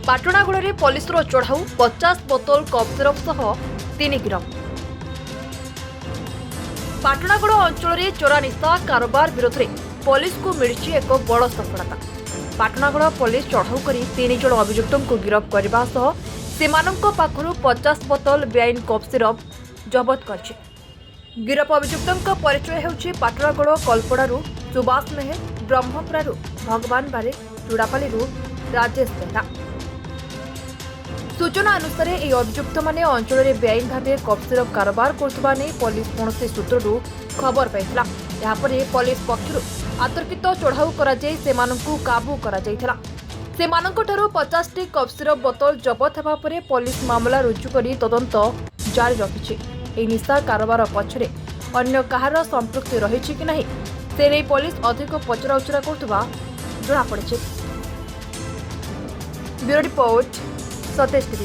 ପାଟଣାଗଡ଼ରେ ପୋଲିସର ଚଢ଼ାଉ 50 ବୋତଲ କପ୍ ସିରପ ସହ 3 ଗିରଫ। ପାଟଣାଗଡ଼ ଅଞ୍ଚଳରେ ଚୋରା ନିଶା କାରବାର ବିରୋଧରେ ପୋଲିସକୁ ମିଳିଛି ଏକ ବଡ଼ ସଫଳତା। ପାଟଣାଗଡ଼ ପୋଲିସ ଚଢ଼ାଉ କରି 3 ଜଣ ଅଭିଯୁକ୍ତଙ୍କୁ ଗିରଫ କରିବା ସହ ସେମାନଙ୍କ ପାଖରୁ 50 ବୋତଲ ବେଆଇନ କପ୍ ସିରପ ଜବତ କରିଛି। ଗିରଫ ଅଭିଯୁକ୍ତଙ୍କ ପରିଚୟ ହେଉଛି ପାଟଣାଗଡ଼ କଲ୍ପଡ଼ାରୁ ସୁବାସ ମେହେର, ବ୍ରହ୍ମପୁରାରୁ ଭଗବାନ ବାରେ, ଚୁଡ଼ାପାଲିରୁ ରାଜେଶ ବେହେରା। सूचना अनुसार ଏହି ଅଭିଯୁକ୍ତମାନେ ଅଞ୍ଚଳରେ ବେଆଇନ ଭାବେ କପ୍ ସିରପ କାରବାର କରୁଥିବା ନେଇ ପୋଲିସ କୌଣସି ସୂତ୍ରରୁ ଖବର ପାଇଥିଲା। ଏହାପରେ ପୋଲିସ ପକ୍ଷରୁ ଆତର୍କିତ ଚଢ଼ାଉ କରାଯାଇ ସେମାନଙ୍କୁ କାବୁ କରାଯାଇଥିଲା। ସେମାନଙ୍କଠାରୁ 50ଟି କପ୍ ସିରପ ବୋତଲ ଜବତ ହେବା ପରେ ପୋଲିସ ମାମଲା ରୁଜୁ କରି ତଦନ୍ତ ଜାରି ରଖିଛି। ଏହି ନିଶା କାରବାର ପଛରେ ଅନ୍ୟ କାହାର ସମ୍ପୃକ୍ତି ରହିଛି କି ନାହିଁ ସେ ନେଇ ପୋଲିସ ଅଧିକ ପଚରାଉଚରା କରୁଥିବା ଜଣାପଡ଼ିଛି। Bureau report SATEJ TV।